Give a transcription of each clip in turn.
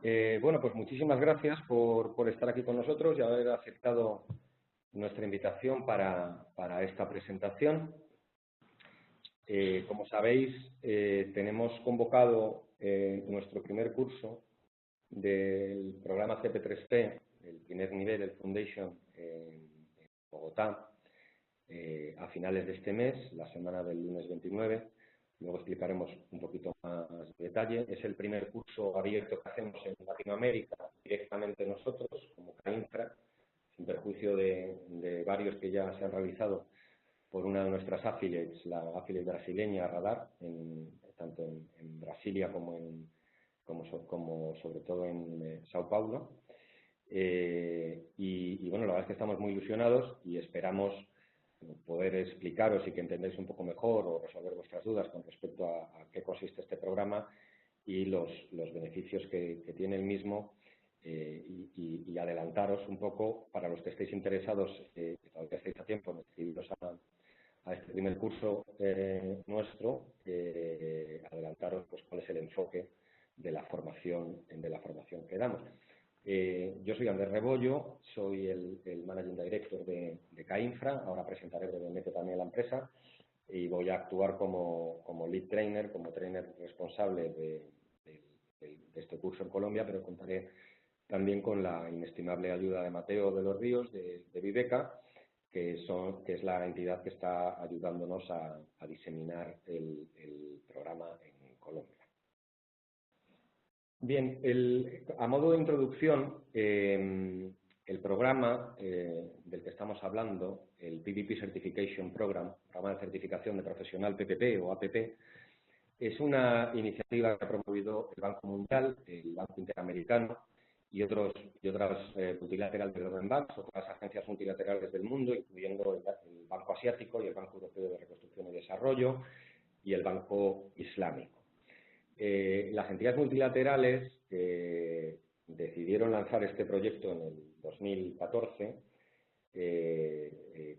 Bueno, pues muchísimas gracias por estar aquí con nosotros y haber aceptado nuestra invitación para esta presentación. Como sabéis, tenemos convocado nuestro primer curso del programa CP3P, el primer nivel, el Foundation, en Bogotá, a finales de este mes, la semana del lunes 29. Luego explicaremos un poquito más de detalle. Es el primer curso abierto que hacemos en Latinoamérica, directamente nosotros, como CAINFRA, sin perjuicio de varios que ya se han realizado por una de nuestras affiliates, la affiliate brasileña Radar, tanto en Brasilia como sobre todo en Sao Paulo. Y bueno, la verdad es que estamos muy ilusionados y esperamos poder explicaros y que entendáis un poco mejor o resolver vuestras dudas con respecto a qué consiste este programa y los beneficios que tiene el mismo, y adelantaros un poco, para los que estéis interesados, que todavía estáis a tiempo, en inscribiros a este primer curso nuestro, adelantaros pues cuál es el enfoque de la formación que damos. Yo soy Andrés Rebollo, soy el Managing Director de CAINFRA. Ahora presentaré brevemente también la empresa y voy a actuar como Lead Trainer, como trainer responsable de este curso en Colombia, pero contaré también con la inestimable ayuda de Mateo de los Ríos, de Viveca, que es la entidad que está ayudándonos a diseminar el programa en Colombia. Bien, a modo de introducción, el programa del que estamos hablando, el PPP Certification Program, Programa de Certificación de Profesional PPP o APP, es una iniciativa que ha promovido el Banco Mundial, el Banco Interamericano y otras multilateral development banks, otras agencias multilaterales del mundo, incluyendo el Banco Asiático y el Banco Europeo de Reconstrucción y Desarrollo y el Banco Islámico. Las entidades multilaterales decidieron lanzar este proyecto en el 2014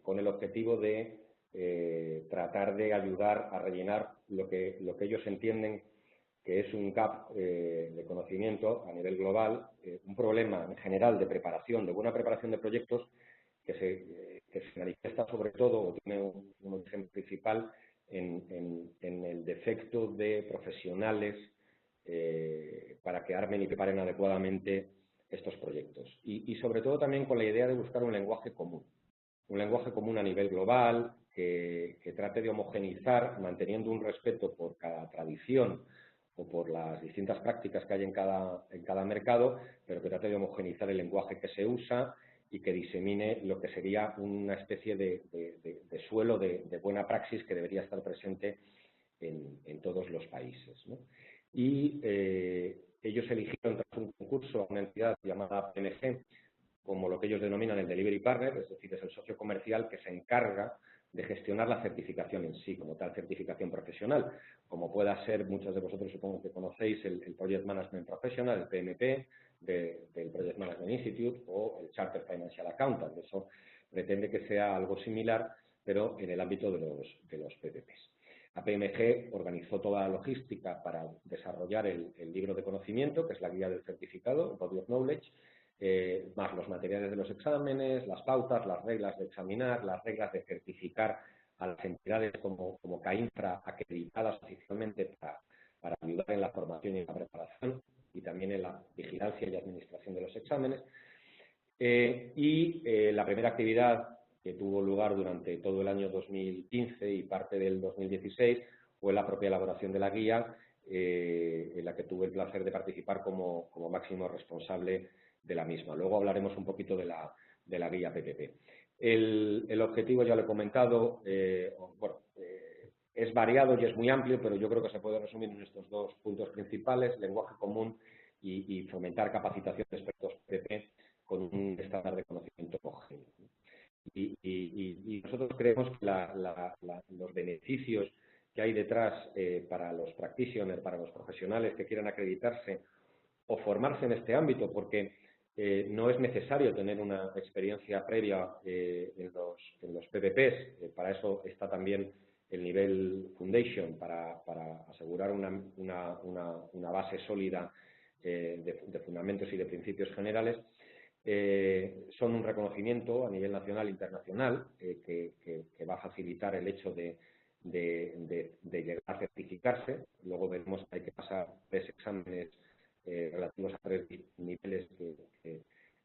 con el objetivo de tratar de ayudar a rellenar lo que ellos entienden que es un gap de conocimiento a nivel global, un problema en general de preparación, de buena preparación de proyectos que se manifiesta sobre todo, o tiene un origen principal, en el defecto de profesionales para que armen y preparen adecuadamente estos proyectos. Y sobre todo también con la idea de buscar un lenguaje común a nivel global que trate de homogeneizar, manteniendo un respeto por cada tradición o por las distintas prácticas que hay en cada mercado, pero que trate de homogeneizar el lenguaje que se usa y que disemine lo que sería una especie de suelo de buena praxis que debería estar presente en todos los países, ¿no? Y ellos eligieron tras un concurso a una entidad llamada PMG como lo que ellos denominan el Delivery Partner, es decir, es el socio comercial que se encarga de gestionar la certificación en sí, como tal certificación profesional, como pueda ser, muchos de vosotros supongo que conocéis, el Project Management Professional, el PMP, del Project Management Institute, o el Chartered Financial Accountant. Eso pretende que sea algo similar, pero en el ámbito de los PPPs. APMG organizó toda la logística para desarrollar el libro de conocimiento, que es la guía del certificado, Body of Knowledge, más los materiales de los exámenes, las pautas, las reglas de examinar, las reglas de certificar a las entidades como CAINFRA acreditadas oficialmente para ayudar en la formación y en la preparación y también en la vigilancia y administración de los exámenes. La primera actividad que tuvo lugar durante todo el año 2015 y parte del 2016 fue la propia elaboración de la guía, en la que tuve el placer de participar como máximo responsable de la misma. Luego hablaremos un poquito de la guía PPP. El objetivo, ya lo he comentado, es variado y es muy amplio, pero yo creo que se puede resumir en estos dos puntos principales: lenguaje común y fomentar capacitación de expertos PPP con un estándar de conocimiento homogéneo. Y nosotros creemos que los beneficios que hay detrás para los practitioners, para los profesionales que quieran acreditarse o formarse en este ámbito, porque no es necesario tener una experiencia previa en los PPPs, para eso está también el nivel Foundation, para asegurar una base sólida de fundamentos y de principios generales, son un reconocimiento a nivel nacional e internacional que va a facilitar el hecho de llegar a certificarse. Luego veremos que hay que pasar 3 exámenes relativos a 3 niveles que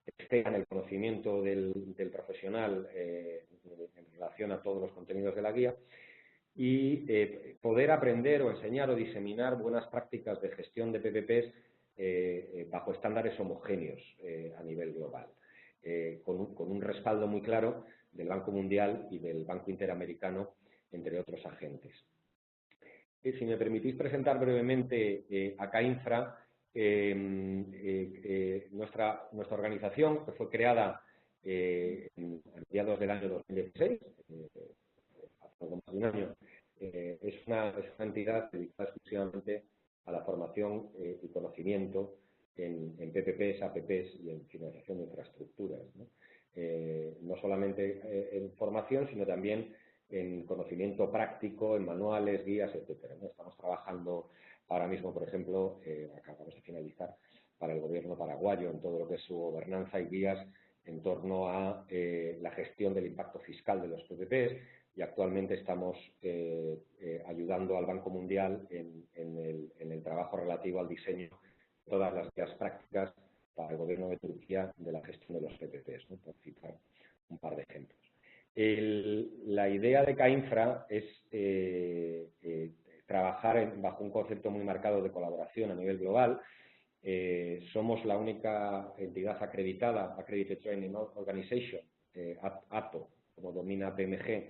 excedan el conocimiento del profesional en relación a todos los contenidos de la guía, y poder aprender o enseñar o diseminar buenas prácticas de gestión de PPPs bajo estándares homogéneos a nivel global, con un respaldo muy claro del Banco Mundial y del Banco Interamericano, entre otros agentes. Si me permitís presentar brevemente a CAINFRA, nuestra organización, que fue creada a mediados del año 2016, hace algo más de un año, es una entidad dedicada exclusivamente a la formación y conocimiento en PPPs, APPs y en financiación de infraestructuras, no solamente en formación, sino también en conocimiento práctico, en manuales, guías, etcétera. Estamos trabajando ahora mismo, por ejemplo, acabamos de finalizar para el gobierno paraguayo en todo lo que es su gobernanza y guías en torno a la gestión del impacto fiscal de los PPPs, y actualmente estamos ayudando al Banco Mundial en el trabajo relativo al diseño de todas las guías prácticas para el gobierno de Turquía de la gestión de los PPPs, por citar un par de ejemplos. La idea de CAINFRA es trabajar bajo un concepto muy marcado de colaboración a nivel global. Somos la única entidad acreditada, Accredited Training Organization, ATO, como denomina PMG,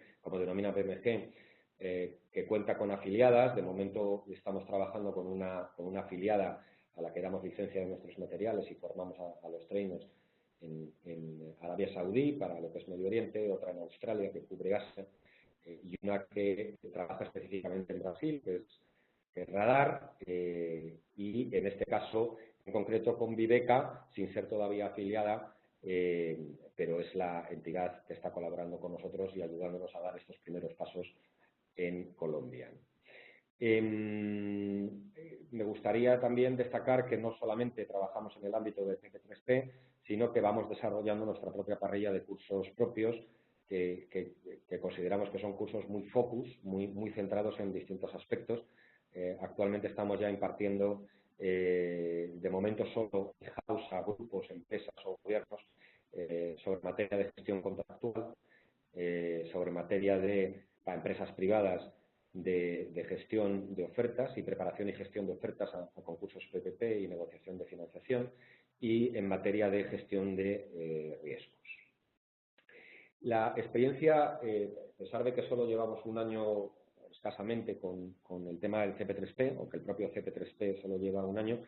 que cuenta con afiliadas. De momento estamos trabajando con una afiliada a la que damos licencia de nuestros materiales y formamos a los trainers en Arabia Saudí para lo que es Medio Oriente, otra en Australia que cubre Asia, y una que trabaja específicamente en Brasil, que es Radar, y en este caso en concreto con Viveca, sin ser todavía afiliada, pero es la entidad que está colaborando con nosotros y ayudándonos a dar estos primeros pasos en Colombia. Me gustaría también destacar que no solamente trabajamos en el ámbito de CP3P, sino que vamos desarrollando nuestra propia parrilla de cursos propios que consideramos que son cursos muy focus, muy centrados en distintos aspectos. Actualmente estamos ya impartiendo, de momento solo in-house a grupos, empresas o gobiernos, sobre materia de gestión contractual, sobre materia para empresas privadas de gestión de ofertas y preparación y gestión de ofertas a concursos PPP y negociación de financiación, y en materia de gestión de riesgos. La experiencia, a pesar de que solo llevamos un año escasamente con el tema del CP3P, o que el propio CP3P solo lleva un año,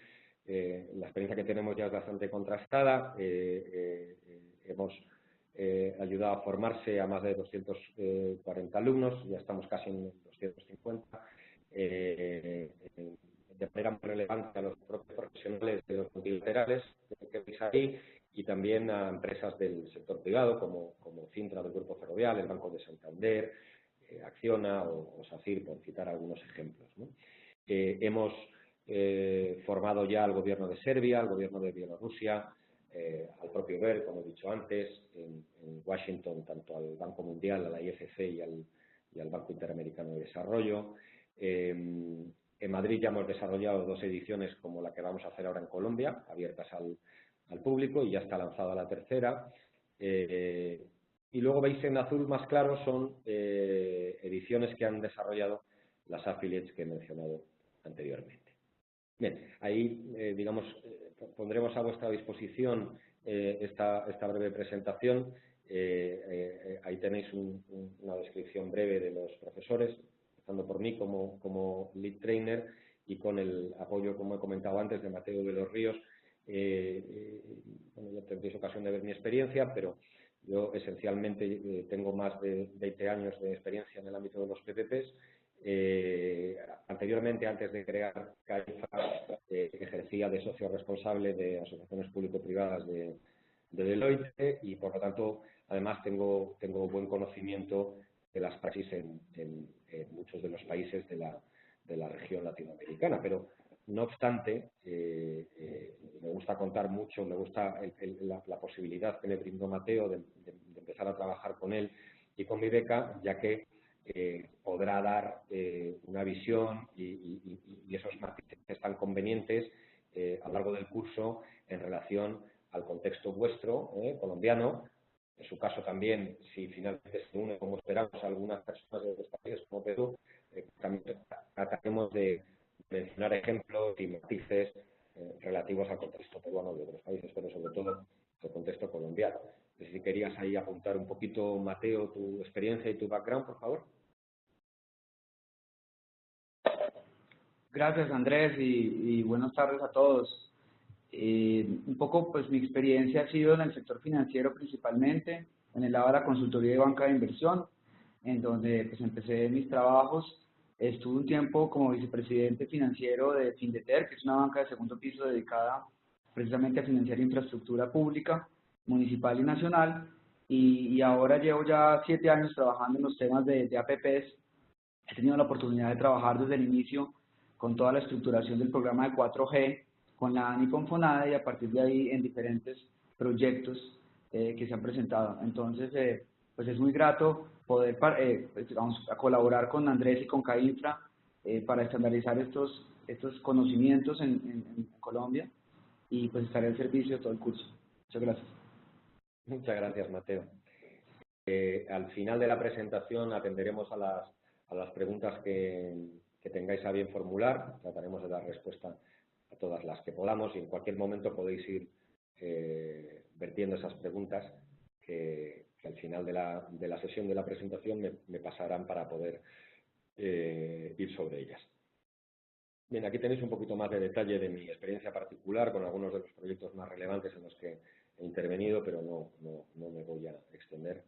la experiencia que tenemos ya es bastante contrastada. Hemos ayudado a formarse a más de 240 alumnos, ya estamos casi en 250, de manera muy relevante a los propios profesionales de los multilaterales que veis ahí, y también a empresas del sector privado como Cintra del Grupo Ferrovial, el Banco de Santander, Acciona o SACIR, por citar algunos ejemplos, hemos formado ya al gobierno de Serbia, al gobierno de Bielorrusia, al propio BERD, como he dicho antes, en Washington, tanto al Banco Mundial, a la IFC y al Banco Interamericano de Desarrollo. En Madrid ya hemos desarrollado 2 ediciones como la que vamos a hacer ahora en Colombia, abiertas al público, y ya está lanzada la tercera. Y luego veis en azul más claro son ediciones que han desarrollado las affiliates que he mencionado anteriormente. Bien, ahí, pondremos a vuestra disposición esta breve presentación. Ahí tenéis una descripción breve de los profesores, empezando por mí como lead trainer, y con el apoyo, como he comentado antes, de Mateo de los Ríos. Ya tendréis ocasión de ver mi experiencia, pero yo esencialmente tengo más de 20 años de experiencia en el ámbito de los PPPs. Anteriormente, antes de crear CAINFRA, ejercía de socio responsable de asociaciones público-privadas de Deloitte, y por lo tanto, además, tengo buen conocimiento de las praxis en muchos de los países de la región latinoamericana. Pero No obstante, me gusta contar mucho, me gusta la posibilidad que me brindó Mateo de empezar a trabajar con él y con mi beca, ya que podrá dar una visión y esos matices tan convenientes a lo largo del curso en relación al contexto vuestro, colombiano. En su caso también, si finalmente se une, como esperamos, algunas personas de otros países como Perú, también trataremos de mencionar ejemplos y matices relativos al contexto peruano de otros países, pero sobre todo el contexto colombiano. No sé si querías ahí apuntar un poquito, Mateo, tu experiencia y tu background, por favor. Gracias, Andrés, y buenas tardes a todos. Un poco, pues mi experiencia ha sido en el sector financiero principalmente, en el lado de la consultoría de banca de inversión, en donde pues empecé mis trabajos. Estuve un tiempo como vicepresidente financiero de Findeter, que es una banca de segundo piso dedicada precisamente a financiar infraestructura pública, municipal y nacional, y ahora llevo ya 7 años trabajando en los temas de APPs. He tenido la oportunidad de trabajar desde el inicio con toda la estructuración del programa de 4G, con la ANI y con FONADE, y a partir de ahí en diferentes proyectos que se han presentado. Entonces, pues es muy grato poder pues vamos a colaborar con Andrés y con CAINFRA para estandarizar estos conocimientos en Colombia, y pues estaré al servicio de todo el curso. Muchas gracias. Muchas gracias, Mateo. Al final de la presentación atenderemos a las preguntas que tengáis a bien formular. Trataremos de dar respuesta a todas las que podamos y en cualquier momento podéis ir vertiendo esas preguntas que al final de la sesión de la presentación me pasarán para poder ir sobre ellas. Bien, aquí tenéis un poquito más de detalle de mi experiencia particular con algunos de los proyectos más relevantes en los que he intervenido, pero no me voy a extender.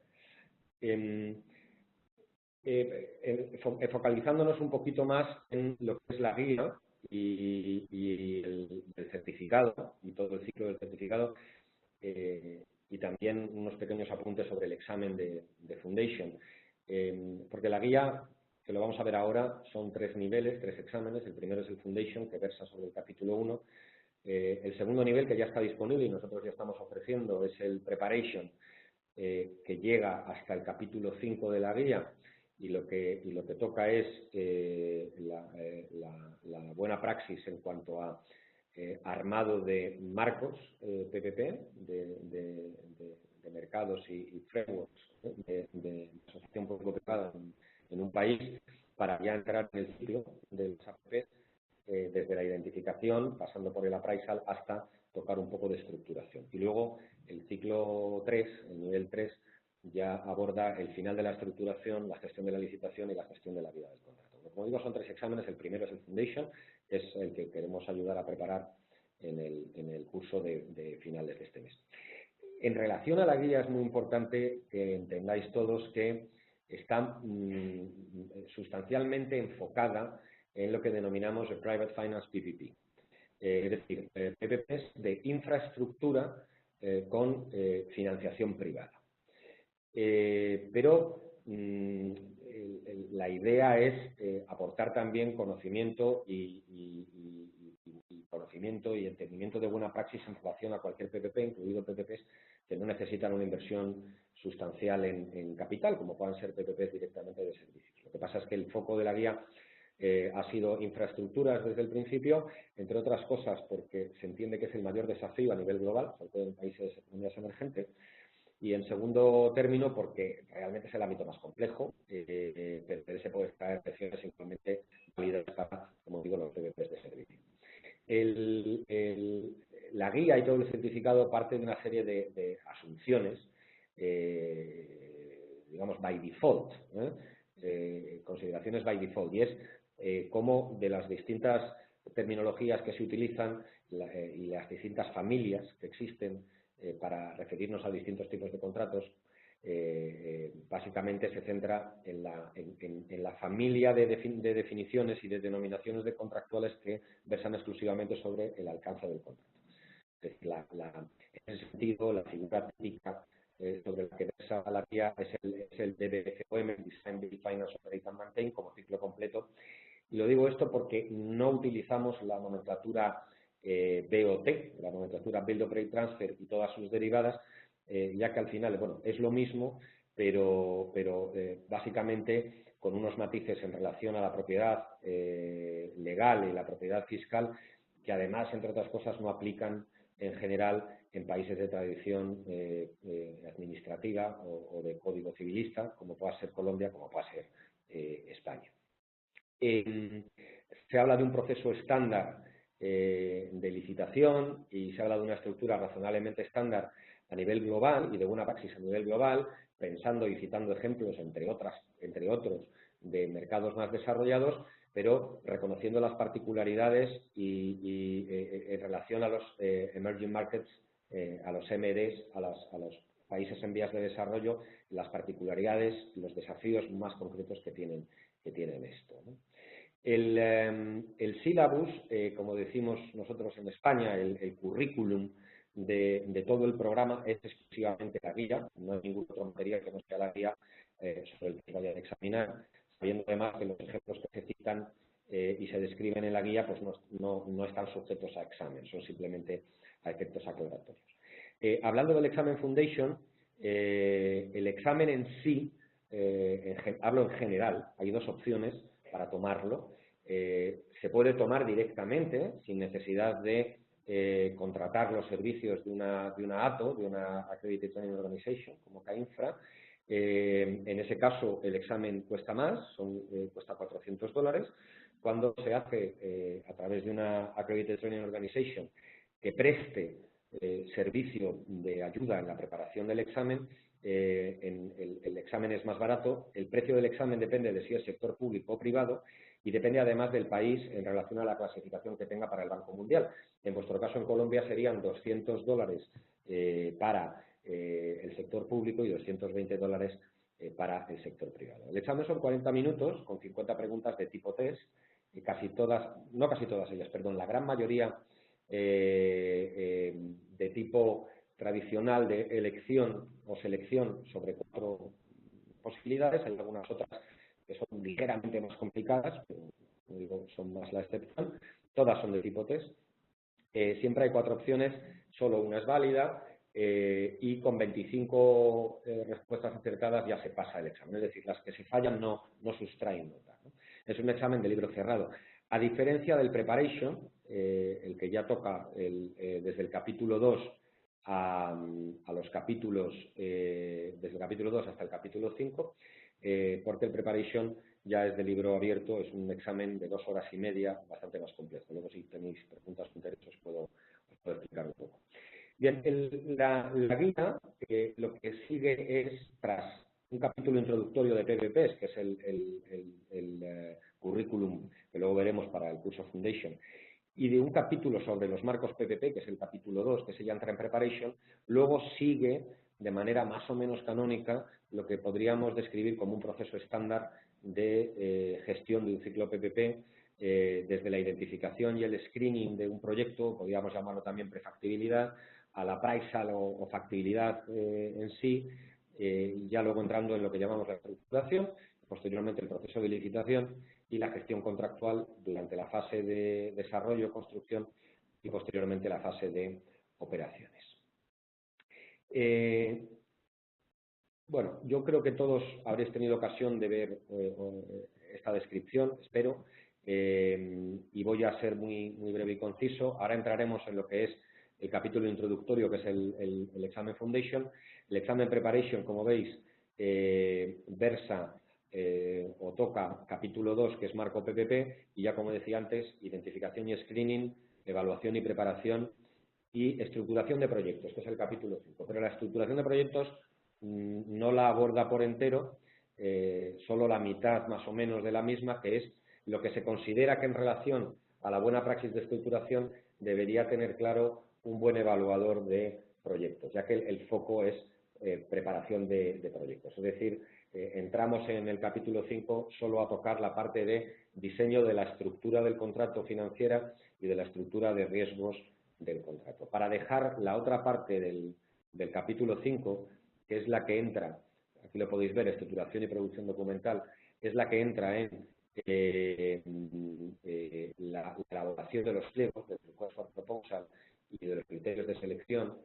Focalizándonos un poquito más en lo que es la guía y el certificado y todo el ciclo del certificado, y también unos pequeños apuntes sobre el examen de Foundation, porque la guía, que lo vamos a ver ahora, son 3 niveles, 3 exámenes. El primero es el Foundation, que versa sobre el capítulo 1. El segundo nivel, que ya está disponible y nosotros ya estamos ofreciendo, es el Preparation, que llega hasta el capítulo 5 de la guía, y lo que toca es la buena praxis en cuanto a armado de marcos PPP, de mercados y frameworks de asociación público-privada en un país, para ya entrar en el ciclo de los APP, desde la identificación, pasando por el appraisal, hasta tocar un poco de estructuración. Y luego el ciclo 3, el nivel 3, ya aborda el final de la estructuración, la gestión de la licitación y la gestión de la vida del contrato. Como digo, son 3 exámenes. El primero es el Foundation, que es el que queremos ayudar a preparar en el curso de finales de este mes. En relación a la guía, es muy importante que entendáis todos que está sustancialmente enfocada en lo que denominamos el Private Finance PPP. Es decir, PPPs de infraestructura con financiación privada. Pero la idea es aportar también conocimiento y entendimiento de buena praxis en relación a cualquier PPP, incluido PPPs que no necesitan una inversión sustancial en capital, como puedan ser PPPs directamente de servicios. Lo que pasa es que el foco de la guía ha sido infraestructuras desde el principio, entre otras cosas porque se entiende que es el mayor desafío a nivel global, sobre todo en países, economías emergentes, y en segundo término porque realmente es el ámbito más complejo, pero se puede extraer lecciones simplemente válidas para, como digo, los PPPs de servicio. La guía y todo el certificado parte de una serie de asunciones, digamos, by default, consideraciones by default, y es cómo de las distintas terminologías que se utilizan y las distintas familias que existen para referirnos a distintos tipos de contratos, básicamente se centra en la familia de definiciones y de denominaciones de contractuales que versan exclusivamente sobre el alcance del contrato. Es decir, en ese sentido, la figura típica sobre la que versa la guía es el DBFOM, Design, Build, Finance, Operate and Maintain, como ciclo completo. Y lo digo esto porque porque no utilizamos la nomenclatura BOT, la nomenclatura Build Operate Transfer y todas sus derivadas, ya que al final, bueno, es lo mismo, pero básicamente con unos matices en relación a la propiedad legal y la propiedad fiscal, que además, entre otras cosas, no aplican en general en países de tradición administrativa o de código civilista, como pueda ser Colombia, como pueda ser España. Se habla de un proceso estándar de licitación y se habla de una estructura razonablemente estándar a nivel global y de buena praxis a nivel global, pensando y citando ejemplos, entre otros, de mercados más desarrollados, pero reconociendo las particularidades y en relación a los emerging markets, a los MDs, a los países en vías de desarrollo, las particularidades, los desafíos más concretos que tienen esto, ¿no? El sílabus, como decimos nosotros en España, el currículum de todo el programa es exclusivamente la guía, no hay ningún otro material que no sea la guía sobre el que vayan a examinar, sabiendo además que los ejemplos que se citan y se describen en la guía pues no están sujetos a examen, son simplemente a efectos aclaratorios. Hablando del examen Foundation, el examen en sí, hablo en general, hay dos opciones para tomarlo. Se puede tomar directamente, sin necesidad de contratar los servicios de una ATO, de una Accredited Training Organization, como CAINFRA. En ese caso, el examen cuesta más, cuesta $400. Cuando se hace a través de una Accredited Training Organization que preste servicio de ayuda en la preparación del examen, el examen es más barato. El precio del examen depende de si es sector público o privado y depende además del país en relación a la clasificación que tenga para el Banco Mundial. En vuestro caso, en Colombia, serían $200 para el sector público y $220 para el sector privado. El examen son 40 minutos con 50 preguntas de tipo test, y la gran mayoría de tipo tradicional de elección o selección sobre 4 posibilidades. Hay algunas otras que son ligeramente más complicadas, pero como digo, son más la excepción. Todas son de tipo test. Siempre hay 4 opciones, solo una es válida y con 25 respuestas acertadas ya se pasa el examen. Es decir, las que se fallan no sustraen nota, ¿no? Es un examen de libro cerrado. A diferencia del preparation, el que ya toca desde el capítulo 2 a los capítulos, desde el capítulo 2 hasta el capítulo 5, porque el preparation ya es de libro abierto, es un examen de 2 horas y media, bastante más complejo. Luego, si tenéis preguntas o intereses, os puedo explicar un poco. Bien, la guía lo que sigue es, tras un capítulo introductorio de PPPs, que es el currículum que luego veremos para el curso Foundation, y de un capítulo sobre los marcos PPP, que es el capítulo 2, que se ya entra en Preparation, luego sigue de manera más o menos canónica lo que podríamos describir como un proceso estándar de gestión de un ciclo PPP, desde la identificación y el screening de un proyecto, podríamos llamarlo también prefactibilidad, a la appraisal o factibilidad en sí, ya luego entrando en lo que llamamos la estructuración, posteriormente el proceso de licitación y la gestión contractual durante la fase de desarrollo, construcción y posteriormente la fase de operaciones. Bueno, yo creo que todos habréis tenido ocasión de ver esta descripción, espero, y voy a ser muy breve y conciso. Ahora entraremos en lo que es el capítulo introductorio, que es el examen Foundation. El examen Preparation, como veis, versa o toca capítulo 2, que es marco PPP, y ya como decía antes, identificación y screening, evaluación y preparación y estructuración de proyectos, que es el capítulo 5. Pero la estructuración de proyectos no la aborda por entero, solo la mitad más o menos de la misma, que es lo que se considera que en relación a la buena praxis de estructuración debería tener claro un buen evaluador de proyectos, ya que el foco es preparación de proyectos. Es decir, entramos en el capítulo 5 solo a tocar la parte de diseño de la estructura del contrato financiera y de la estructura de riesgos del contrato. Para dejar la otra parte del capítulo 5, que es la que entra, aquí lo podéis ver, estructuración y producción documental, es la que entra en la elaboración de los pliegos, del request for proposal y de los criterios de selección,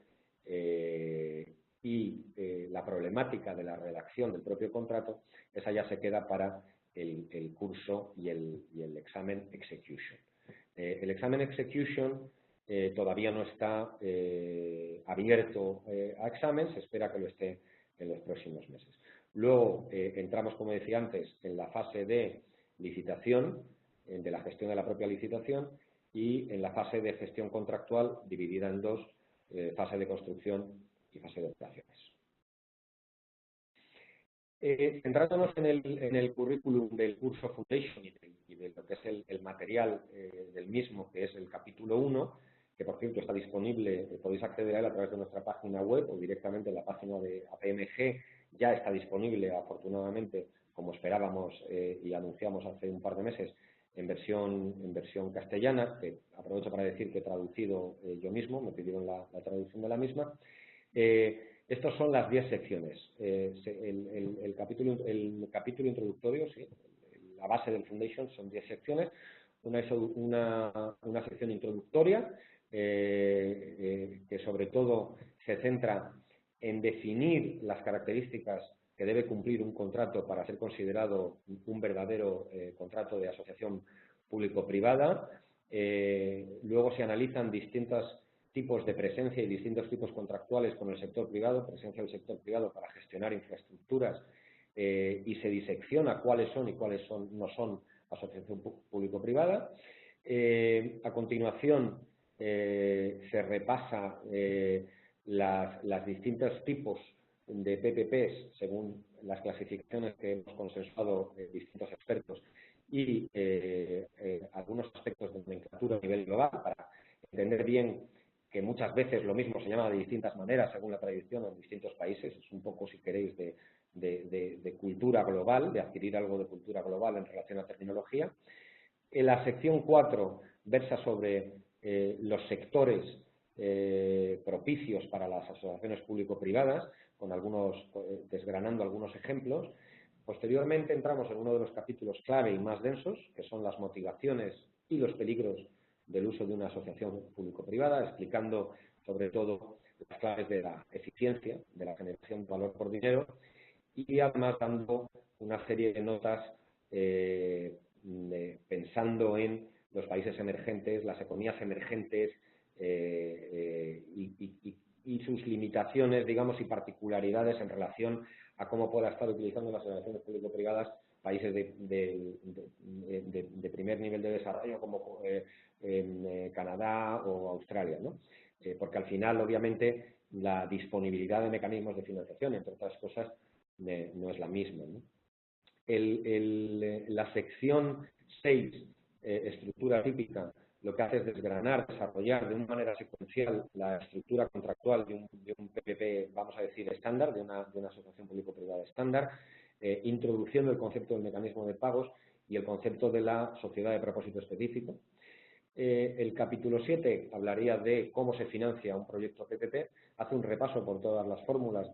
y la problemática de la redacción del propio contrato, esa ya se queda para el curso y el examen execution. El examen execution todavía no está abierto a examen, se espera que lo esté en los próximos meses. Luego entramos, como decía antes, en la fase de licitación, de la gestión de la propia licitación, y en la fase de gestión contractual, dividida en dos, fase de construcción y fase de operaciones. Centrándonos en el currículum del curso Foundation y de lo que es el material del mismo, que es el capítulo 1, que por cierto está disponible, podéis acceder a él a través de nuestra página web o directamente en la página de APMG, ya está disponible afortunadamente, como esperábamos y anunciamos hace un par de meses, en versión castellana, que aprovecho para decir que he traducido yo mismo, me pidieron la traducción de la misma. Estos son las 10 secciones. El capítulo introductorio, sí, la base del Foundation son 10 secciones. Una sección introductoria que sobre todo se centra en definir las características que debe cumplir un contrato para ser considerado un verdadero contrato de asociación público-privada. Luego se analizan distintos tipos de presencia y distintos tipos contractuales con el sector privado, presencia del sector privado para gestionar infraestructuras, y se disecciona cuáles son y cuáles no son asociación público-privada. A continuación se repasa los distintos tipos de PPPs según las clasificaciones que hemos consensuado distintos expertos y algunos aspectos de nomenclatura a nivel global para entender bien que muchas veces lo mismo se llama de distintas maneras según la tradición en distintos países. Es un poco, si queréis, de cultura global, de adquirir algo de cultura global en relación a terminología. En la sección 4 versa sobre los sectores propicios para las asociaciones público-privadas, desgranando algunos ejemplos. Posteriormente entramos en uno de los capítulos clave y más densos, que son las motivaciones y los peligros del uso de una asociación público-privada, explicando sobre todo las claves de la eficiencia, de la generación de valor por dinero, y además dando una serie de notas pensando en los países emergentes, las economías emergentes y sus limitaciones, digamos, y particularidades en relación a cómo pueda estar utilizando las asociaciones público-privadas países de primer nivel de desarrollo como Canadá o Australia, ¿no? Porque al final, obviamente, la disponibilidad de mecanismos de financiación, entre otras cosas, no es la misma, ¿no? La sección 6, estructura típica, lo que hace es desgranar, desarrollar de una manera secuencial la estructura contractual de un PPP, vamos a decir, estándar, de una asociación público-privada estándar, introduciendo el concepto del mecanismo de pagos y el concepto de la sociedad de propósito específico. El capítulo 7 hablaría de cómo se financia un proyecto PPP, hace un repaso por todas las fórmulas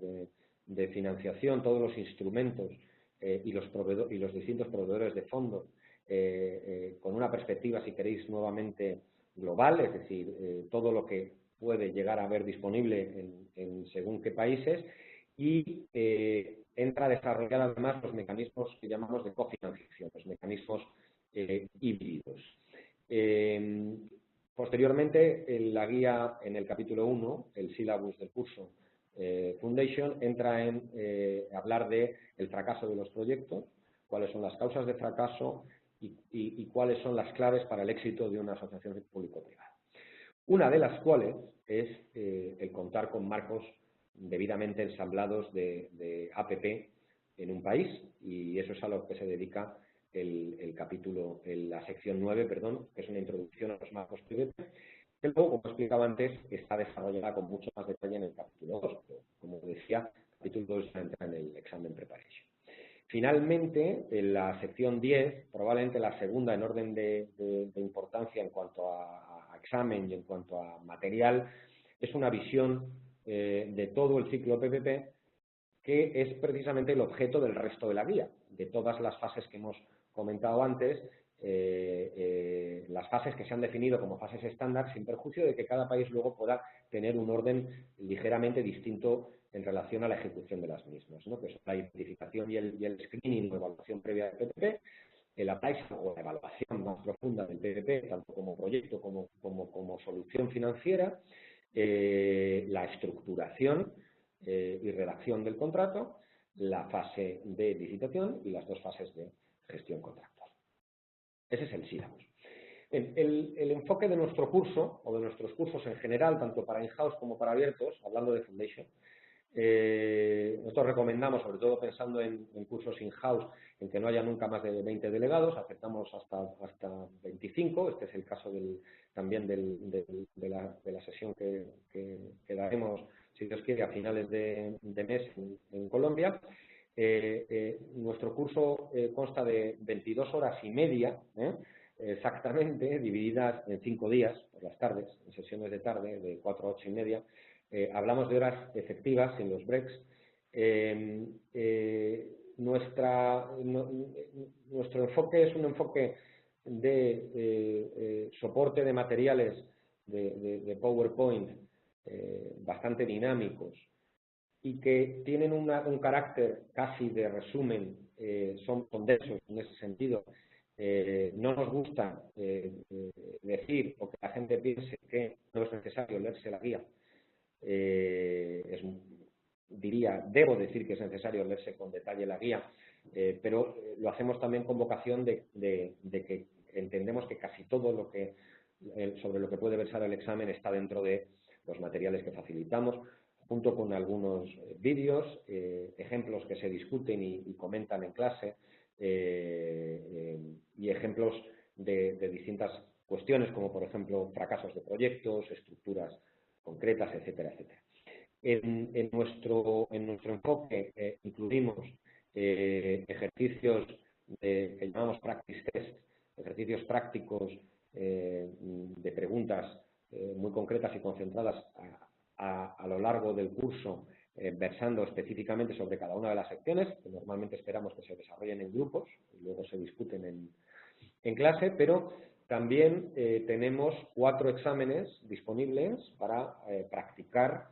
de financiación, todos los instrumentos y los distintos proveedores de fondos, con una perspectiva, si queréis, nuevamente global, es decir, todo lo que puede llegar a haber disponible en según qué países, y entra a desarrollar además los mecanismos que llamamos de cofinanciación, los mecanismos híbridos. Posteriormente, en la guía, en el capítulo 1, el sílabus del curso Foundation, entra en hablar del fracaso de los proyectos, cuáles son las causas de fracaso y cuáles son las claves para el éxito de una asociación público-privada. Una de las cuales es el contar con marcos debidamente ensamblados de APP en un país, y eso es a lo que se dedica la sección 9, perdón, que es una introducción a los marcos PPP, que luego, como explicaba antes, está desarrollada con mucho más detalle en el capítulo 2. Pero, como decía, el capítulo 2 entra en el examen preparation. Finalmente, en la sección 10, probablemente la segunda en orden de importancia en cuanto a examen y en cuanto a material, es una visión de todo el ciclo PPP, que es precisamente el objeto del resto de la guía, de todas las fases que hemos comentado antes, las fases que se han definido como fases estándar, sin perjuicio de que cada país luego pueda tener un orden ligeramente distinto en relación a la ejecución de las mismas, ¿no? Que es la identificación y el screening o evaluación previa del PPP, el appraisal o la evaluación más profunda del PPP, tanto como proyecto como solución financiera, la estructuración y redacción del contrato, la fase de licitación y las dos fases de gestión contractual. Ese es el sílabus. El enfoque de nuestro curso, o de nuestros cursos en general, tanto para in-house como para abiertos, hablando de Foundation, nosotros recomendamos, sobre todo pensando en cursos in-house, en que no haya nunca más de 20 delegados, aceptamos hasta 25, este es el caso también de la sesión que daremos, si Dios quiere, a finales de mes en Colombia. Nuestro curso consta de 22 horas y media, exactamente, divididas en 5 días, por las tardes, en sesiones de tarde, de 4 a 8 y media. Hablamos de horas efectivas en los breaks. Nuestro enfoque es un enfoque de soporte de materiales de PowerPoint bastante dinámicos y que tienen un carácter casi de resumen, son densos en ese sentido. No nos gusta decir o que la gente piense que no es necesario leerse la guía. Debo decir que es necesario leerse con detalle la guía, pero lo hacemos también con vocación de que entendemos que casi todo sobre lo que puede versar el examen está dentro de los materiales que facilitamos, junto con algunos vídeos, ejemplos que se discuten y comentan en clase, y ejemplos de distintas cuestiones, como por ejemplo fracasos de proyectos, estructuras concretas, etcétera, etcétera. En nuestro enfoque incluimos ejercicios que llamamos practice test, ejercicios prácticos de preguntas muy concretas y concentradas a lo largo del curso, versando específicamente sobre cada una de las secciones, que normalmente esperamos que se desarrollen en grupos y luego se discuten en clase, pero también tenemos 4 exámenes disponibles para practicar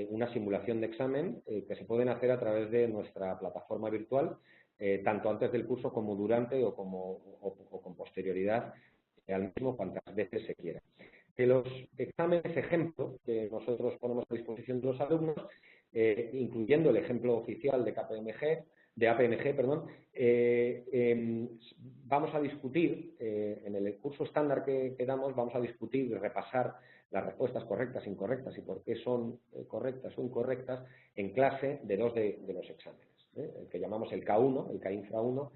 una simulación de examen que se pueden hacer a través de nuestra plataforma virtual, tanto antes del curso como durante o con posterioridad al mismo, cuantas veces se quiera. De los exámenes ejemplo que nosotros ponemos a disposición de los alumnos, incluyendo el ejemplo oficial de APMG, vamos a discutir, en el curso estándar que damos, vamos a discutir y repasar las respuestas correctas, incorrectas y por qué son correctas o incorrectas en clase de 2 de los exámenes, el que llamamos el K1, el K-Infra 1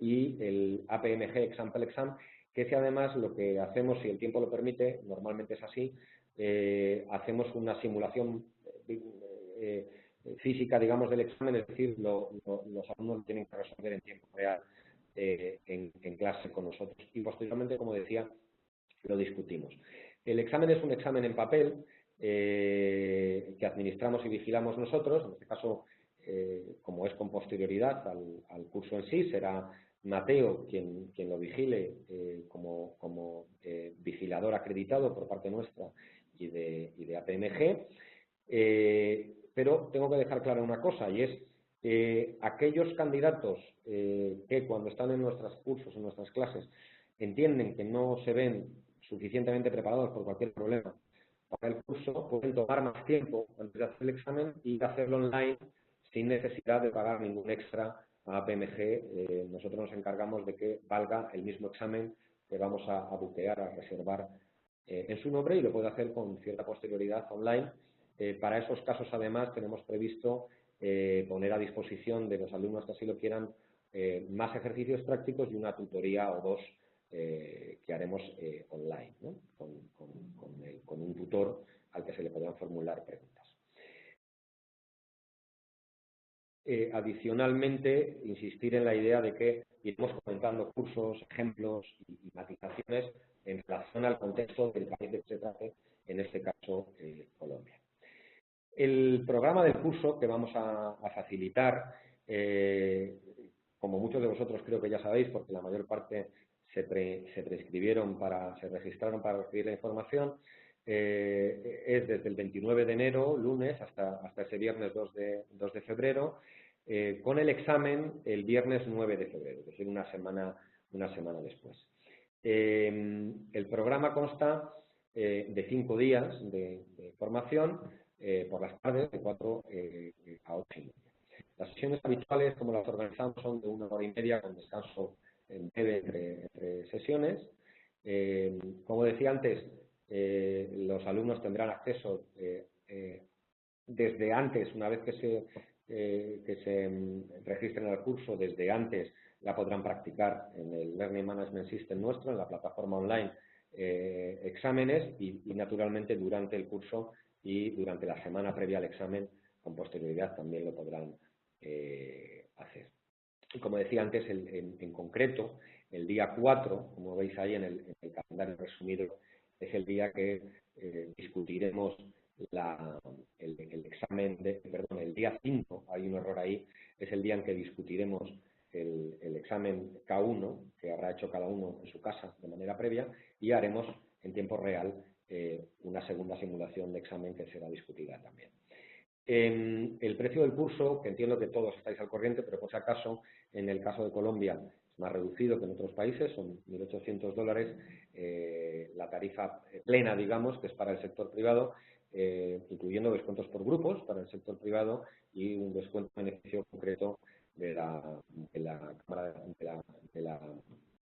y el APMG Example Exam, que es además lo que hacemos, si el tiempo lo permite, normalmente es así, hacemos una simulación física, digamos, del examen, es decir, los alumnos lo tienen que resolver en tiempo real en clase con nosotros. Y posteriormente, como decía, lo discutimos. El examen es un examen en papel que administramos y vigilamos nosotros. En este caso, como es con posterioridad al curso en sí, será Mateo quien lo vigile como vigilador acreditado por parte nuestra y de APMG. Pero tengo que dejar clara una cosa, y es aquellos candidatos que cuando están en nuestros cursos, en nuestras clases, entienden que no se ven suficientemente preparados por cualquier problema para el curso, pueden tomar más tiempo antes de hacer el examen y hacerlo online sin necesidad de pagar ningún extra a APMG. Nosotros nos encargamos de que valga el mismo examen que vamos a buquear, a reservar en su nombre, y lo puede hacer con cierta posterioridad online. Para esos casos, además, tenemos previsto poner a disposición de los alumnos que así lo quieran más ejercicios prácticos y una tutoría o 2 que haremos online, ¿no? con un tutor al que se le podrán formular preguntas. Adicionalmente, insistir en la idea de que iremos comentando cursos, ejemplos y matizaciones en relación al contexto del país de que se trate, en este caso Colombia. El programa del curso que vamos a facilitar como muchos de vosotros creo que ya sabéis, porque la mayor parte se registraron para recibir la información, es desde el 29 de enero, lunes, hasta ese viernes 2 de febrero, con el examen el viernes 9 de febrero, es decir, una semana después. El programa consta de 5 días de formación por las tardes, de 4 a 8:30. Las sesiones habituales, como las organizamos, son de 1 hora y media con descanso breve entre sesiones. Como decía antes, los alumnos tendrán acceso desde antes, una vez que se registren al curso, desde antes la podrán practicar en el Learning Management System nuestro, en la plataforma online, exámenes y naturalmente durante el curso y durante la semana previa al examen, con posterioridad también lo podrán hacer. Y como decía antes, en concreto, el día 4, como veis ahí en el calendario resumido, es el día que discutiremos el examen perdón, el día 5, hay un error ahí, es el día en que discutiremos el examen K1, que habrá hecho cada uno en su casa de manera previa, y haremos en tiempo real una segunda simulación de examen que será discutida también. El precio del curso, que entiendo que todos estáis al corriente, pero por si acaso, en el caso de Colombia es más reducido que en otros países, son $1.800, la tarifa plena, digamos, que es para el sector privado, incluyendo descuentos por grupos para el sector privado y un descuento de beneficio concreto de la Cámara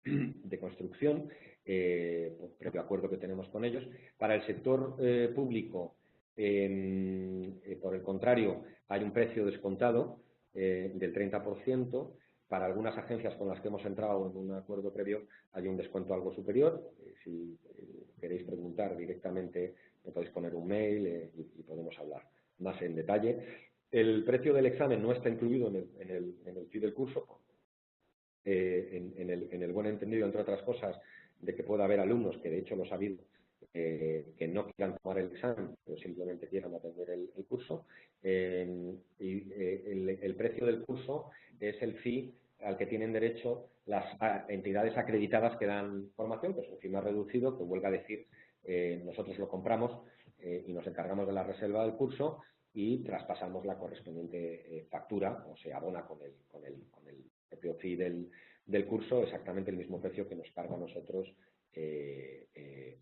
de Construcción, previo acuerdo que tenemos con ellos. Para el sector público, por el contrario, hay un precio descontado del 30%. Para algunas agencias con las que hemos entrado en un acuerdo previo hay un descuento algo superior. Si queréis preguntar directamente, me podéis poner un mail y podemos hablar más en detalle. El precio del examen no está incluido en el fee del curso, en el buen entendido, entre otras cosas, de que pueda haber alumnos, que de hecho los ha habido, que no quieran tomar el examen, pero simplemente quieran atender el curso. Y el precio del curso es el fee al que tienen derecho las entidades acreditadas que dan formación, que es un fee más reducido, que vuelvo a decir, nosotros lo compramos y nos encargamos de la reserva del curso y traspasamos la correspondiente factura, o se abona con el propio fee del curso, exactamente el mismo precio que nos carga a nosotros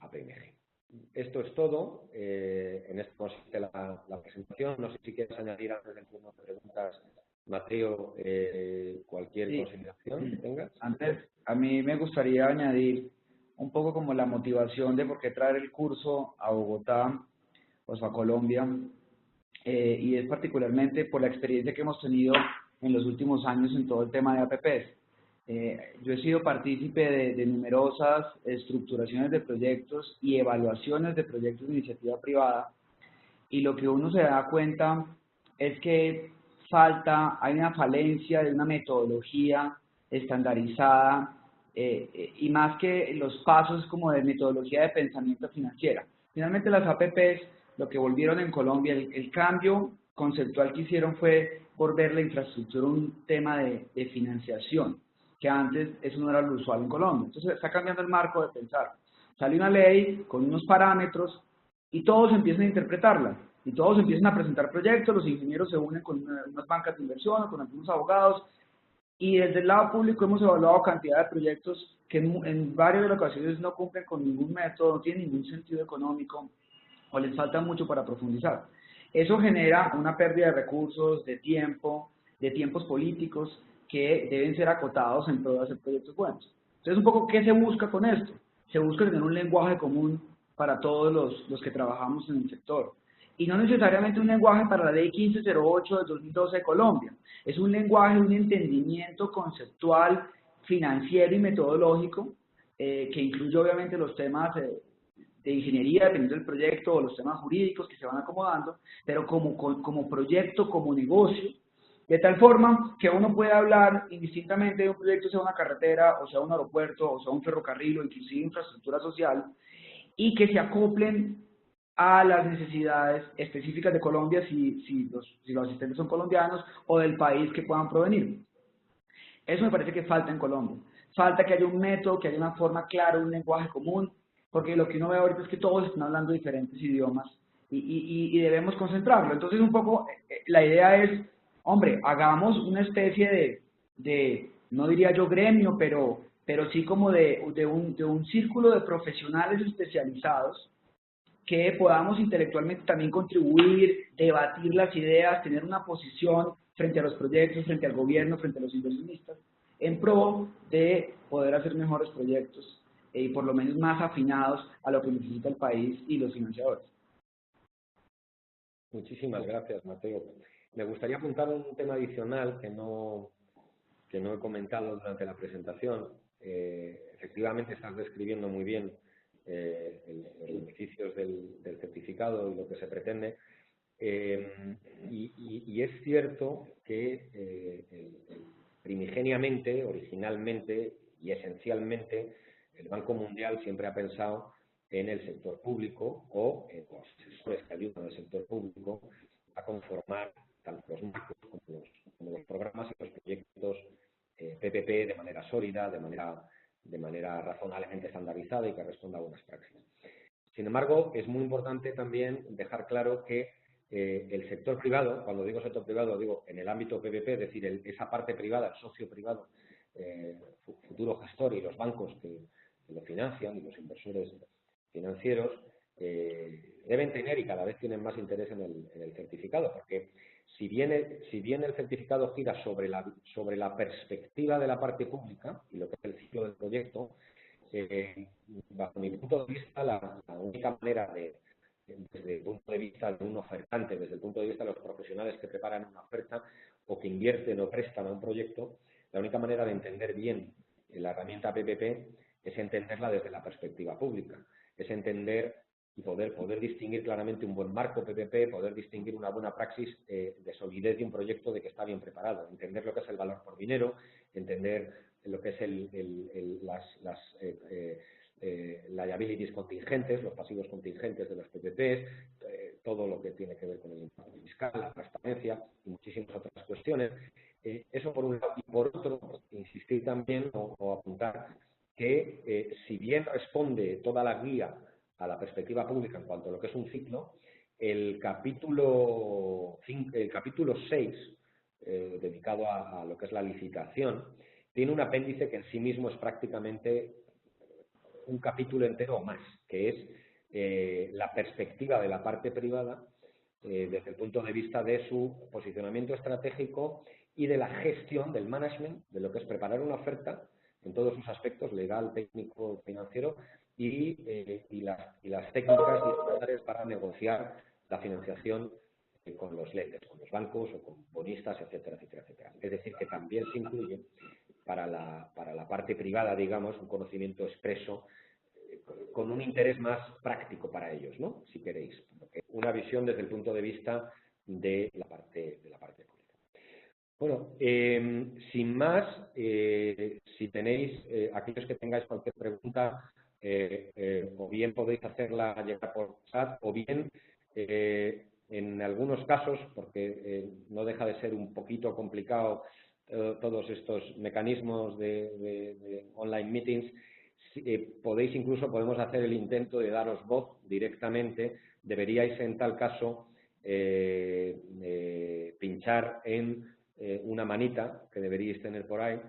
a PMG. Esto es todo. En esto consiste la presentación. No sé si quieres añadir antes del turno de preguntas, Mateo, cualquier consideración que tengas. Antes, a mí me gustaría añadir un poco como la motivación de por qué traer el curso a Bogotá, pues a Colombia, y es particularmente por la experiencia que hemos tenido en los últimos años en todo el tema de APPs. Yo he sido partícipe de numerosas estructuraciones de proyectos y evaluaciones de proyectos de iniciativa privada, y lo que uno se da cuenta es que hay una falencia de una metodología estandarizada, y más que los pasos como de metodología de pensamiento financiera. Finalmente las APPs lo que volvieron en Colombia, el cambio conceptual que hicieron fue volver la infraestructura un tema de financiación, que antes eso no era lo usual en Colombia. Entonces está cambiando el marco de pensar. Sale una ley con unos parámetros y todos empiezan a interpretarla. Y todos empiezan a presentar proyectos, los ingenieros se unen con unas bancas de inversión, con algunos abogados, y desde el lado público hemos evaluado cantidad de proyectos que en varias de las ocasiones no cumplen con ningún método, no tienen ningún sentido económico, o les falta mucho para profundizar. Eso genera una pérdida de recursos, de tiempos políticos que deben ser acotados en pro de hacer proyectos buenos. Entonces, un poco, ¿qué se busca con esto? Se busca tener un lenguaje común para todos los que trabajamos en el sector. Y no necesariamente un lenguaje para la Ley 1508 de 2012 de Colombia. Es un lenguaje, un entendimiento conceptual, financiero y metodológico, que incluye obviamente los temas de ingeniería, dependiendo del proyecto, o los temas jurídicos que se van acomodando, pero como proyecto, como negocio, de tal forma que uno puede hablar indistintamente de un proyecto, sea una carretera, o sea un aeropuerto, o sea un ferrocarril, o inclusive infraestructura social, y que se acoplen a las necesidades específicas de Colombia, si los asistentes son colombianos, o del país que puedan provenir. Eso me parece que falta en Colombia. Falta que haya un método, que haya una forma clara, un lenguaje común, porque lo que uno ve ahorita es que todos están hablando diferentes idiomas y debemos concentrarlo. Entonces, un poco, la idea es, hombre, hagamos una especie no diría yo gremio, pero sí como de un círculo de profesionales especializados que podamos intelectualmente también contribuir, debatir las ideas, tener una posición frente a los proyectos, frente al gobierno, frente a los inversionistas, en pro de poder hacer mejores proyectos y por lo menos más afinados a lo que necesita el país y los financiadores. Muchísimas gracias, Mateo. Me gustaría apuntar un tema adicional que no he comentado durante la presentación. Efectivamente, estás describiendo muy bien los beneficios del certificado y lo que se pretende. Y es cierto que primigeniamente, originalmente y esencialmente, el Banco Mundial siempre ha pensado en el sector público o en los asesores que ayudan al sector público a conformar tanto los marcos como los programas y los proyectos PPP de manera sólida, de manera razonablemente estandarizada y que responda a buenas prácticas. Sin embargo, es muy importante también dejar claro que el sector privado, cuando digo sector privado, digo en el ámbito PPP, es decir, esa parte privada, el socio privado, futuro gestor y los bancos que lo financian y los inversores financieros, deben tener y cada vez tienen más interés en el certificado, porque si bien el certificado gira sobre la perspectiva de la parte pública y lo que es el ciclo del proyecto, bajo mi punto de vista, la única manera desde el punto de vista de un ofertante, desde el punto de vista de los profesionales que preparan una oferta o que invierten o prestan a un proyecto, la única manera de entender bien la herramienta PPP es entenderla desde la perspectiva pública, es entender y poder distinguir claramente un buen marco PPP, poder distinguir una buena praxis de solidez de un proyecto de que está bien preparado, entender lo que es el valor por dinero, entender lo que es las liabilities contingentes, los pasivos contingentes de los PPPs, todo lo que tiene que ver con el impacto fiscal, la transparencia y muchísimas otras cuestiones. Eso por un lado. Y por otro, insistir también o apuntar que si bien responde toda la guía a la perspectiva pública en cuanto a lo que es un ciclo, el capítulo 6, dedicado a lo que es la licitación, tiene un apéndice que en sí mismo es prácticamente un capítulo entero o más, que es la perspectiva de la parte privada desde el punto de vista de su posicionamiento estratégico y de la gestión, del management, de lo que es preparar una oferta en todos sus aspectos, legal, técnico, financiero, y las técnicas y estándares para negociar la financiación con los lenders, con los bancos o con bonistas, etcétera, etcétera, etcétera. Es decir, que también se incluye para la parte privada, digamos, un conocimiento expreso con un interés más práctico para ellos, ¿no? Si queréis. Una visión desde el punto de vista de la parte pública. Bueno, sin más, si tenéis, aquellos que tengáis cualquier pregunta, o bien podéis hacerla llegar por chat, o bien, en algunos casos, porque no deja de ser un poquito complicado todos estos mecanismos de online meetings, podemos hacer el intento de daros voz directamente. Deberíais, en tal caso, pinchar en una manita que deberíais tener por ahí,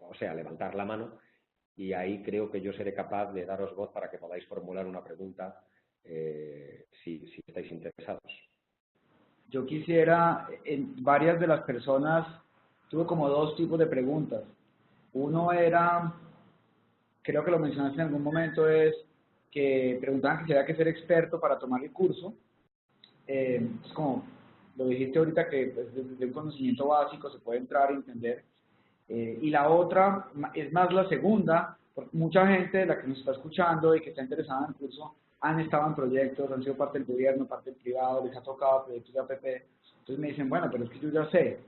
o sea, levantar la mano, y ahí creo que yo seré capaz de daros voz para que podáis formular una pregunta si estáis interesados. Yo quisiera, en varias de las personas, tuve como dos tipos de preguntas. Uno era, creo que lo mencionaste en algún momento, es que preguntaban que si había que ser experto para tomar el curso. Es como lo dijiste ahorita, que desde un conocimiento básico se puede entrar y entender. Y la otra es más la segunda, porque mucha gente de la que nos está escuchando y que está interesada en el curso han estado en proyectos, han sido parte del gobierno, parte del privado, les ha tocado proyectos de APP. Entonces me dicen, bueno, pero es que yo ya sé,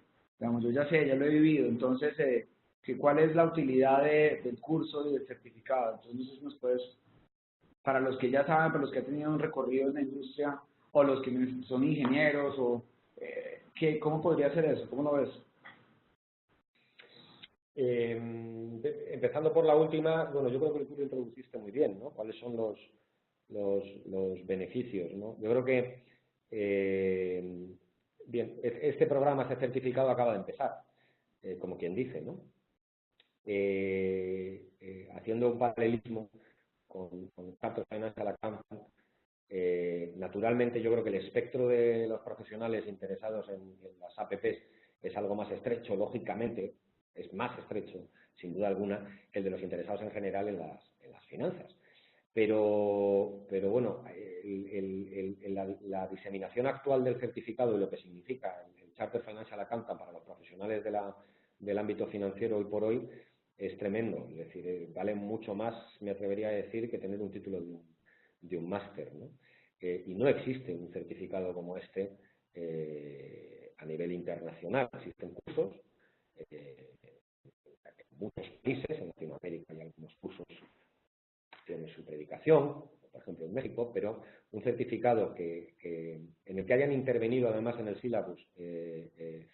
digamos, yo ya sé, ya lo he vivido. Entonces, ¿cuál es la utilidad del curso y del certificado? Entonces, nos puedes, para los que ya saben, para los que han tenido un recorrido en la industria, o los que son ingenieros, o ¿Cómo podría ser eso? ¿Cómo lo ves? Empezando por la última, bueno, yo creo que tú lo introduciste muy bien, ¿no? ¿Cuáles son los beneficios, ¿no? Yo creo que, bien, este programa, este certificado acaba de empezar, como quien dice, ¿no? Haciendo un paralelismo con Charter Financial Accountant, naturalmente yo creo que el espectro de los profesionales interesados en las APPs es algo más estrecho, lógicamente, es más estrecho, sin duda alguna, que el de los interesados en general en las finanzas. Pero bueno, la diseminación actual del certificado y lo que significa el Charter Financial Accountant para los profesionales del ámbito financiero hoy por hoy es tremendo. Es decir, vale mucho más, me atrevería a decir, que tener un título de un máster, ¿no? Y no existe un certificado como este a nivel internacional. Existen cursos en muchos países, en Latinoamérica hay algunos cursos tiene su predicación, por ejemplo en México, pero un certificado en el que hayan intervenido además en el sílabus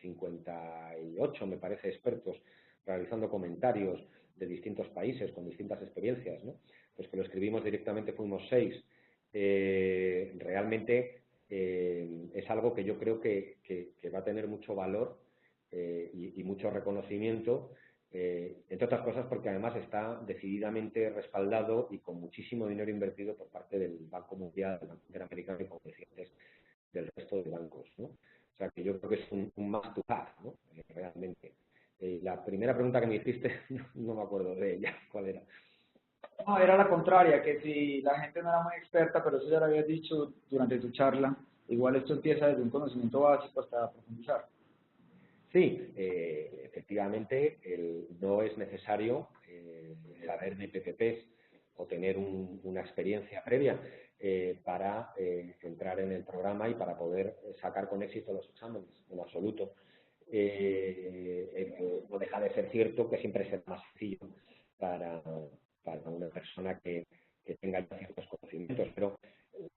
58, me parece, expertos realizando comentarios de distintos países con distintas experiencias, ¿no? Pues que lo escribimos directamente, fuimos 6. Realmente es algo que yo creo que va a tener mucho valor y mucho reconocimiento. Entre otras cosas porque además está decididamente respaldado y con muchísimo dinero invertido por parte del Banco Mundial, del Banco Interamericano y, como decía antes, del resto de bancos, ¿no? O sea que yo creo que es un must to have, ¿no? Realmente. La primera pregunta que me hiciste, no me acuerdo de ella, ¿cuál era? No, era la contraria, que si la gente no era muy experta, pero eso ya lo habías dicho durante tu charla, igual esto empieza desde un conocimiento básico hasta profundizar. Sí, efectivamente, no es necesario saber de PPPs o tener una experiencia previa para entrar en el programa y para poder sacar con éxito los exámenes, en absoluto. No deja de ser cierto que siempre será más sencillo para una persona que tenga ya ciertos conocimientos, pero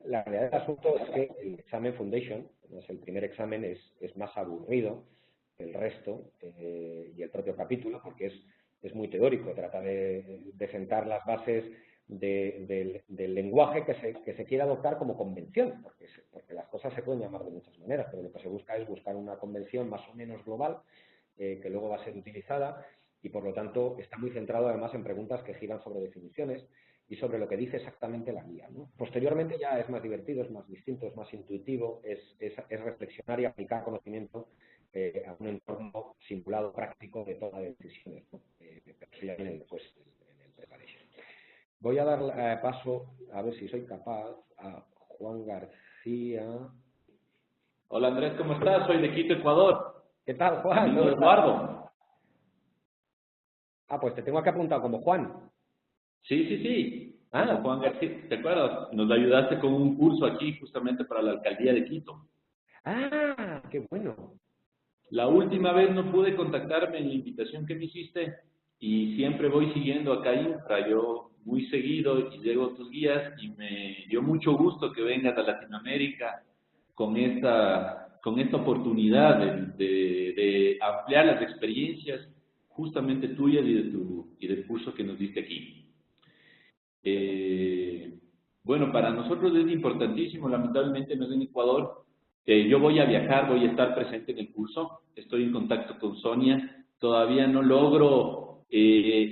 la realidad del asunto es que el examen Foundation, el primer examen, es más aburrido el resto y el propio capítulo, porque es muy teórico, trata de sentar las bases del lenguaje que se quiere adoptar como convención, porque las cosas se pueden llamar de muchas maneras, pero lo que se busca es buscar una convención más o menos global que luego va a ser utilizada y, por lo tanto, está muy centrado además en preguntas que giran sobre definiciones y sobre lo que dice exactamente la guía, ¿no? Posteriormente ya es más divertido, es más distinto, es más intuitivo, es reflexionar y aplicar conocimiento a un entorno simulado práctico de toma de decisiones, ¿no? Pero eso ya viene después en el preparation. Voy a dar paso, a ver si soy capaz, a Juan García. Hola Andrés, ¿cómo estás? Soy de Quito, Ecuador. ¿Qué tal, Juan? Amigo Eduardo. Ah, pues te tengo aquí apuntado como Juan. Sí. Como Juan García, ¿te acuerdas? Nos ayudaste con un curso aquí justamente para la alcaldía de Quito. Ah, qué bueno. La última vez no pude contactarme en la invitación que me hiciste y siempre voy siguiendo acá Infra, yo muy seguido y llego a tus guías y me dio mucho gusto que vengas a Latinoamérica con esta oportunidad de ampliar las experiencias justamente tuyas y del curso que nos diste aquí. Bueno, para nosotros es importantísimo, lamentablemente no es en Ecuador. Yo voy a viajar, voy a estar presente en el curso, estoy en contacto con Sonia, todavía no logro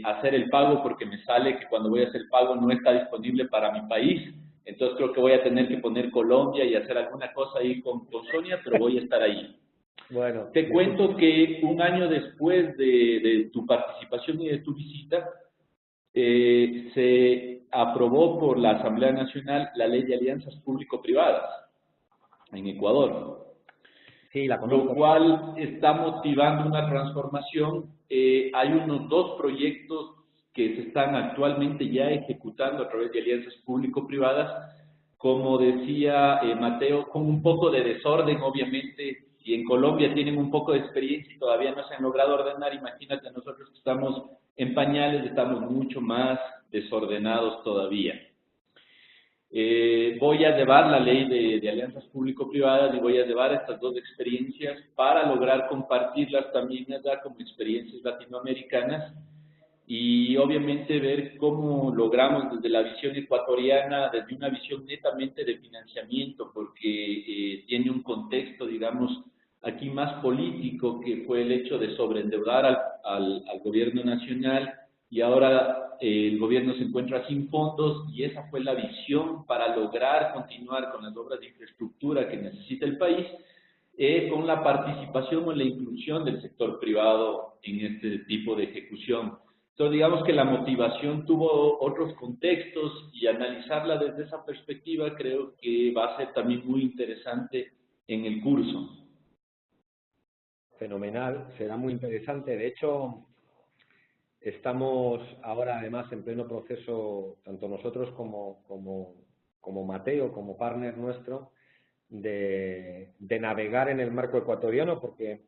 hacer el pago porque me sale que cuando voy a hacer el pago no está disponible para mi país, entonces creo que voy a tener que poner Colombia y hacer alguna cosa ahí con Sonia, pero voy a estar ahí. Bueno, te cuento que un año después de tu participación y de tu visita, se aprobó por la Asamblea Nacional la Ley de Alianzas Público-Privadas en Ecuador, sí, la conozco. lo cual está motivando una transformación. Hay unos 2 proyectos que se están actualmente ya ejecutando a través de alianzas público-privadas, como decía Mateo, con un poco de desorden, obviamente. Si en Colombia tienen un poco de experiencia y todavía no se han logrado ordenar, imagínate nosotros que estamos en pañales, estamos mucho más desordenados todavía. Voy a llevar la ley de alianzas público-privadas y voy a llevar estas dos experiencias para lograr compartirlas también allá como experiencias latinoamericanas y obviamente ver cómo logramos desde la visión ecuatoriana, desde una visión netamente de financiamiento, porque tiene un contexto, digamos, aquí más político, que fue el hecho de sobreendeudar al gobierno nacional, y ahora el gobierno se encuentra sin fondos, y esa fue la visión para lograr continuar con las obras de infraestructura que necesita el país, con la participación o la inclusión del sector privado en este tipo de ejecución. Entonces, digamos que la motivación tuvo otros contextos, y analizarla desde esa perspectiva creo que va a ser también muy interesante en el curso. Fenomenal, será muy interesante. De hecho, estamos ahora además en pleno proceso, tanto nosotros como Mateo, como partner nuestro, de navegar en el marco ecuatoriano, porque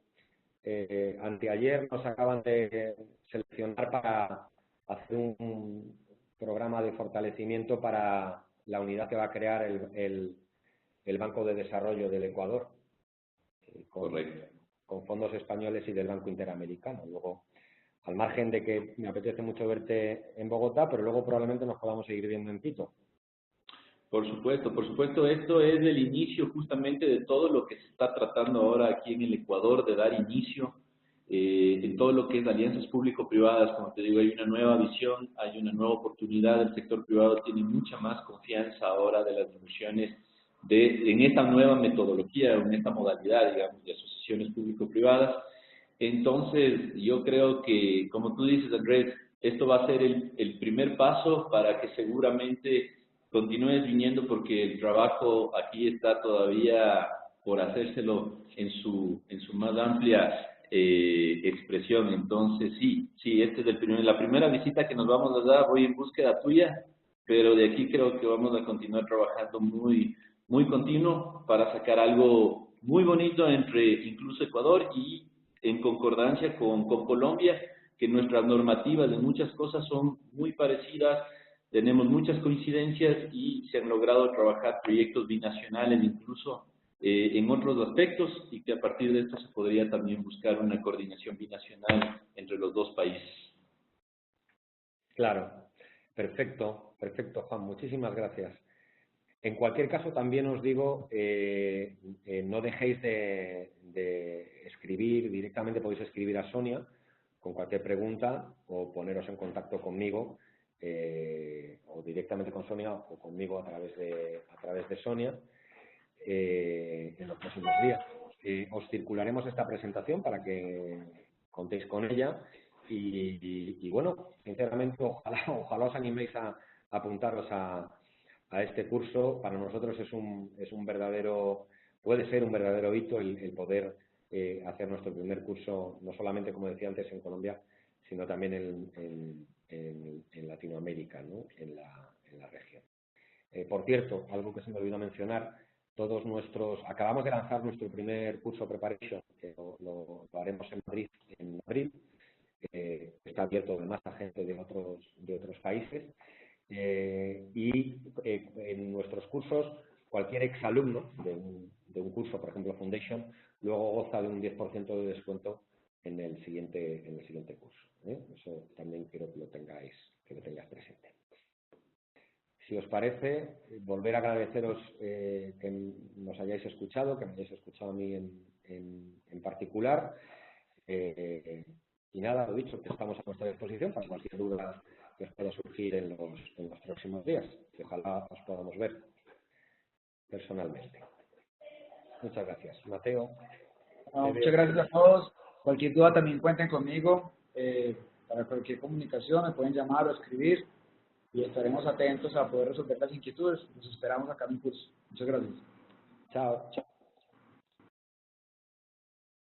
anteayer nos acaban de seleccionar para hacer un programa de fortalecimiento para la unidad que va a crear el Banco de Desarrollo del Ecuador. Correcto. Con fondos españoles y del Banco Interamericano. Luego, al margen de que me apetece mucho verte en Bogotá, pero luego probablemente nos podamos seguir viendo en Quito. Por supuesto, esto es el inicio justamente de todo lo que se está tratando ahora aquí en el Ecuador, de dar inicio en todo lo que es alianzas público-privadas. Como te digo, hay una nueva visión, hay una nueva oportunidad, el sector privado tiene mucha más confianza ahora de las inversiones en esta nueva metodología, en esta modalidad, digamos, de asociaciones público-privadas. Entonces, yo creo que, como tú dices, Andrés, esto va a ser el primer paso para que seguramente continúes viniendo, porque el trabajo aquí está todavía por hacérselo en su más amplia expresión. Entonces, sí, esta es la primera visita que nos vamos a dar. Voy en búsqueda tuya, pero de aquí creo que vamos a continuar trabajando muy continuo para sacar algo muy bonito entre incluso Ecuador y en concordancia con Colombia, que nuestras normativas de muchas cosas son muy parecidas, tenemos muchas coincidencias y se han logrado trabajar proyectos binacionales incluso en otros aspectos, y que a partir de esto se podría también buscar una coordinación binacional entre los dos países. Claro, perfecto, Juan, muchísimas gracias. En cualquier caso, también os digo, no dejéis de escribir, directamente podéis escribir a Sonia con cualquier pregunta, o poneros en contacto conmigo, o directamente con Sonia o conmigo a través de Sonia, en los próximos días. Os circularemos esta presentación para que contéis con ella y bueno, sinceramente, ojalá os animéis a apuntaros a este curso. Para nosotros puede ser un verdadero hito el poder hacer nuestro primer curso, no solamente, como decía antes, en Colombia, sino también en Latinoamérica, ¿no? en la región. Por cierto, algo que se me olvidó mencionar, acabamos de lanzar nuestro primer curso Preparation, que lo haremos en Madrid en abril. Está abierto además a gente de otros países. Y en nuestros cursos, cualquier exalumno de un curso, por ejemplo Foundation, luego goza de un 10% de descuento en el siguiente curso. Eso también quiero que lo tengáis presente. Si os parece, volver a agradeceros que nos hayáis escuchado, que me hayáis escuchado a mí en particular. Y nada, lo dicho, que estamos a vuestra disposición para cualquier duda que os pueda surgir en los próximos días. Y ojalá os podamos ver personalmente. Muchas gracias. Mateo. Muchas gracias a todos. Cualquier duda también cuenten conmigo. Para cualquier comunicación me pueden llamar o escribir y estaremos atentos a poder resolver las inquietudes. Nos esperamos acá en el curso. Muchas gracias. Chao.